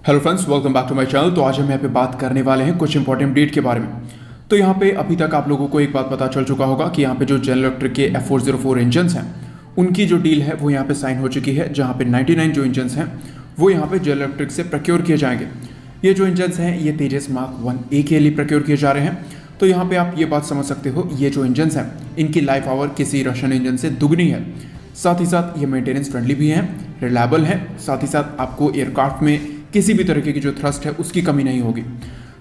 Hello friends, welcome back to my channel. तो आज हम यहाँ पे बात करने वाले हैं कुछ इंपॉर्टेंट अपडेट के बारे में। तो यहाँ पे अभी तक आप लोगों को एक बात पता चल चुका होगा कि यहाँ पे जो जनरल इलेक्ट्रिक के F404 इंजन्स हैं उनकी जो डील है वो यहाँ पे साइन हो चुकी है, जहाँ पे 99 जो इंजन्स हैं वो यहाँ पे जनरल इलेक्ट्रिक से प्रोक्योर किए जाएंगे। ये जो इंजन्स हैं ये तेजस मार्क 1A के लिए प्रोक्योर किए जा रहे हैं। तो यहाँ पे आप ये बात समझ सकते हो, ये जो इंजन्स हैं इनकी लाइफ आवर किसी रशियन इंजन से दुगनी है। साथ ही साथ ये मेंटेनेंस फ्रेंडली भी हैं, रिलायबल हैं। साथ ही साथ आपको एयरक्राफ्ट में किसी भी तरीके की जो थ्रस्ट है उसकी कमी नहीं होगी।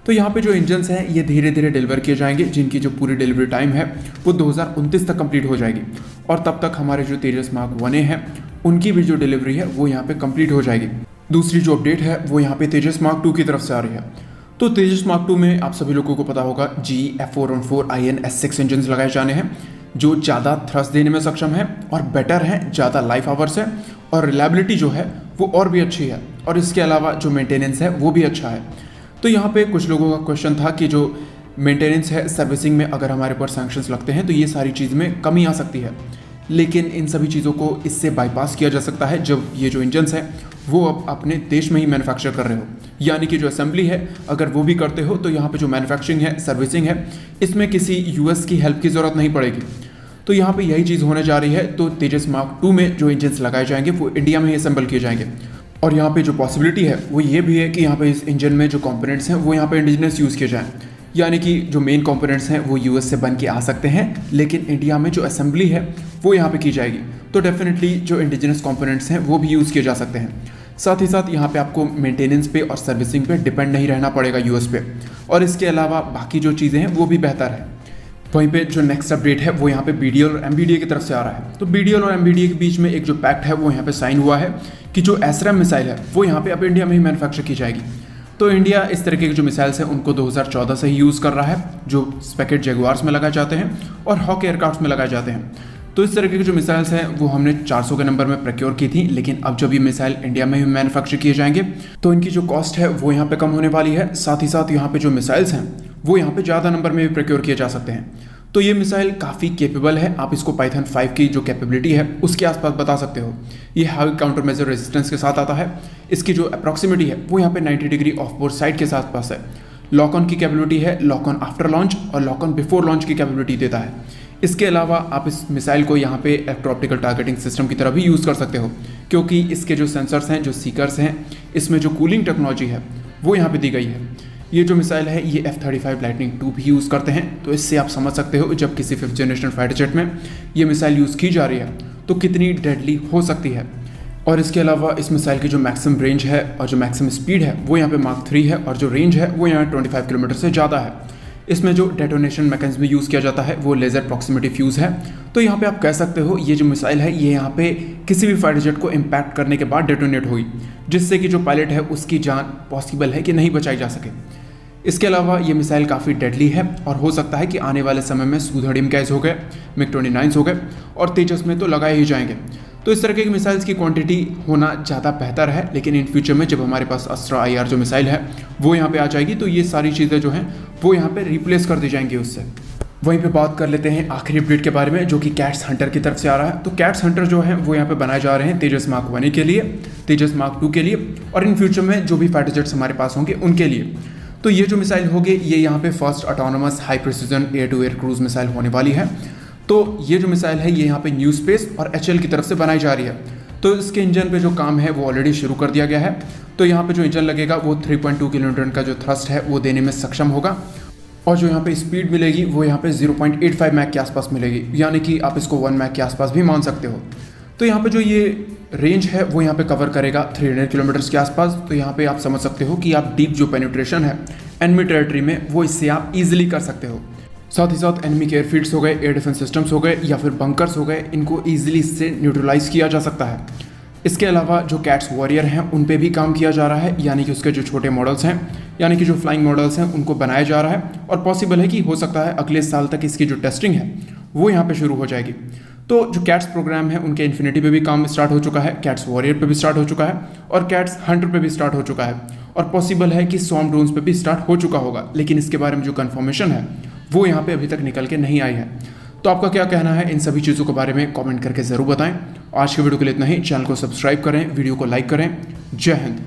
तो यहाँ पे जो इंजन्स हैं ये धीरे धीरे डिलीवर किए जाएंगे, जिनकी जो पूरी डिलीवरी टाइम है वो 2029 तक कंप्लीट हो जाएगी। और तब तक हमारे जो तेजस मार्क 1A है उनकी भी जो डिलीवरी है वो यहाँ पे कंप्लीट हो जाएगी। दूसरी जो अपडेट है वो यहाँ पे तेजस मार्क 2 की तरफ से आ रही है। तो तेजस मार्क 2 में आप सभी लोगों को पता होगा F414IN S6 इंजन लगाए जाने हैं, जो ज़्यादा थ्रस्ट देने में सक्षम है और बेटर है, ज़्यादा लाइफ आवर्स है और रिलायबिलिटी जो है वो और भी अच्छी है। और इसके अलावा जो मेंटेनेंस है वो भी अच्छा है। तो यहाँ पे कुछ लोगों का क्वेश्चन था कि जो मेंटेनेंस है, सर्विसिंग में अगर हमारे ऊपर सैंक्शंस लगते हैं तो ये सारी चीज़ में कमी आ सकती है। लेकिन इन सभी चीज़ों को इससे बाईपास किया जा सकता है जब ये जो इंजन्स हैं वो अब अपने देश में ही मैन्युफैक्चर कर रहे हो, यानी कि जो असेंबली है अगर वो भी करते हो तो यहाँ पे जो मैन्युफैक्चरिंग है, सर्विसिंग है, इसमें किसी यूएस की हेल्प की ज़रूरत नहीं पड़ेगी। तो यहाँ पे यही चीज़ होने जा रही है। तो तेजस मार्क 2 में जो इंजन्स लगाए जाएंगे वो इंडिया में ही असेंबल किए जाएंगे। और यहाँ पे जो पॉसिबिलिटी है वो ये भी है कि यहाँ पे इस इंजन में जो कंपोनेंट्स हैं वो यहाँ पे इंडिजिनस यूज़ किए जाएँ, यानी कि जो मेन कंपोनेंट्स हैं वो यूएस से बन के आ सकते हैं, लेकिन इंडिया में जो असेंबली है वो यहाँ पे की जाएगी। तो डेफिनेटली जो इंडिजिनस कंपोनेंट्स हैं वो भी यूज़ किए जा सकते हैं। साथ ही साथ यहाँ पे आपको मेंटेनेंस पे और सर्विसिंग पे डिपेंड नहीं रहना पड़ेगा यूएस पे। और इसके अलावा बाकी जो चीज़ें हैं वो भी बेहतर है। वहीं पे जो नेक्स्ट अपडेट है वो यहाँ पे BDL और MBDA की तरफ से आ रहा है। तो BDL और MBDA के बीच में एक जो पैक्ट है वो यहाँ पे साइन हुआ है कि जो SRAM मिसाइल है वो यहाँ पे अब इंडिया में ही मैन्युफैक्चर की जाएगी। तो इंडिया इस तरीके के जो मिसाइल्स हैं उनको 2014 से ही यूज़ कर रहा है, जो स्पेकेट जगुआर्स में लगाए जाते हैं और हॉक एयरक्राफ्ट में लगाए जाते हैं। तो इस तरीके के जो मिसाइल्स हैं वो हमने 400 के नंबर में प्रोक्योर की थी, लेकिन अब जब ये मिसाइल इंडिया में ही मैन्युफैक्चर किए जाएंगे तो इनकी जो कॉस्ट है वो यहाँ पे कम होने वाली है। साथ ही साथ यहाँ पे जो मिसाइल्स हैं वो यहाँ पे ज़्यादा नंबर में भी प्रोक्योर किए जा सकते हैं। तो ये मिसाइल काफ़ी केपेबल है, आप इसको पाइथन 5 की जो कैपेबिलिटी है उसके आसपास बता सकते हो। ये हाई काउंटर मेजर रेजिस्टेंस के साथ आता है। इसकी जो अप्रॉक्सिमिटी है वो यहाँ पे 90 डिग्री ऑफ बोर्ड साइड के साथ पास है। लॉक ऑन की कैपेबिलिटी है, लॉक ऑन आफ्टर लॉन्च और लॉक ऑन बिफोर लॉन्च की कैपेबिलिटी देता है। इसके अलावा आप इस मिसाइल को यहाँ पे इलेक्ट्रो ऑप्टिकल टारगेटिंग सिस्टम की तरह भी यूज़ कर सकते हो, क्योंकि इसके जो सेंसर्स हैं, जो सीकर्स हैं, इसमें जो कूलिंग टेक्नोलॉजी है वो यहाँ पे दी गई है। ये जो मिसाइल है ये F-35 लाइटनिंग 2 भी यूज़ करते हैं। तो इससे आप समझ सकते हो जब किसी 5th जनरेशन फाइटर जेट में ये मिसाइल यूज़ की जा रही है तो कितनी डेडली हो सकती है। और इसके अलावा इस मिसाइल की जो मैक्सिमम रेंज है और जो मैक्सिमम स्पीड है वो यहाँ पे मार्क 3 है और जो रेंज है वो यहाँ 25 किलोमीटर से ज़्यादा है। इसमें जो डेटोनेशन मैकेनिज्म यूज़ किया जाता है वो लेज़र प्रॉक्सिमिटी फ्यूज़ है। तो यहाँ पे आप कह सकते हो ये जो मिसाइल है ये यहाँ पे किसी भी फाइटर जेट को इम्पैक्ट करने के बाद डेटोनेट होगी, जिससे कि जो पायलट है उसकी जान पॉसिबल है कि नहीं बचाई जा सके। इसके अलावा ये मिसाइल काफ़ी डेडली है और हो सकता है कि आने वाले समय में सुधड़ MKIs हो गए, MiG-29 हो गए और तेजस में तो लगाए ही जाएंगे। तो इस तरह के मिसाइल्स की क्वांटिटी होना ज़्यादा बेहतर है, लेकिन इन फ्यूचर में जब हमारे पास अस्त्रा IR जो मिसाइल है वो यहाँ पे आ जाएगी तो ये सारी चीज़ें जो हैं वो यहाँ पे रिप्लेस कर दी जाएंगी उससे। वहीं पे बात कर लेते हैं आखिरी अपडेट के बारे में, जो कि कैट्स हंटर की तरफ से आ रहा है। तो कैट्स हंटर जो है वो यहाँ पे बनाए जा रहे हैं तेजस मार्क 1A के लिए, तेजस मार्क 2 के लिए और इन फ्यूचर में जो भी फाइटर जेट्स हमारे पास होंगे उनके लिए। तो ये जो मिसाइल होगी ये यहाँ पे first autonomous high precision air to air cruise missile होने वाली है। तो ये जो मिसाइल है ये यहाँ पे न्यू स्पेस और HAL की तरफ से बनाई जा रही है। तो इसके इंजन पे जो काम है वो ऑलरेडी शुरू कर दिया गया है। तो यहाँ पे जो इंजन लगेगा वो 3.2 किलोमीटर का जो थ्रस्ट है वो देने में सक्षम होगा और जो यहाँ पे स्पीड मिलेगी वो यहाँ पे 0.85 मैक के आसपास मिलेगी, यानी कि आप इसको 1 मैक के आसपास भी मान सकते हो। तो यहाँ पे जो ये रेंज है वो यहाँ पे कवर करेगा 300 किलोमीटर्स के आसपास। तो यहाँ पे आप समझ सकते हो कि आप डीप जो पेनिट्रेशन है एनिमी टेरिटरी में वो इससे आप इजीली कर सकते हो। साथ ही साथ एनिमी के एयरफील्ड्स हो गए, एयर डिफेंस सिस्टम्स हो गए या फिर बंकर्स हो गए, इनको ईजिली इससे न्यूट्रलाइज किया जा सकता है। इसके अलावा जो कैट्स वॉरियर हैं उन पे भी काम किया जा रहा है, यानी कि उसके जो छोटे मॉडल्स हैं, यानी कि जो फ्लाइंग मॉडल्स हैं उनको बनाया जा रहा है और पॉसिबल है कि हो सकता है अगले साल तक इसकी जो टेस्टिंग है वो यहाँ पे शुरू हो जाएगी। तो जो कैट्स प्रोग्राम है उनके इन्फिनिटी पे भी काम स्टार्ट हो चुका है, कैट्स वॉरियर पे भी स्टार्ट हो चुका है और कैट्स हंटर पे भी स्टार्ट हो चुका है और पॉसिबल है कि स्वॉर्म ड्रोन्स पे भी स्टार्ट हो चुका होगा, लेकिन इसके बारे में जो कन्फर्मेशन है वो यहाँ पे अभी तक निकल के नहीं आई है। तो आपका क्या कहना है इन सभी चीज़ों के बारे में कमेंट करके ज़रूर बताएं। आज के वीडियो के लिए इतना ही। चैनल को सब्सक्राइब करें, वीडियो को लाइक करें। जय हिंद।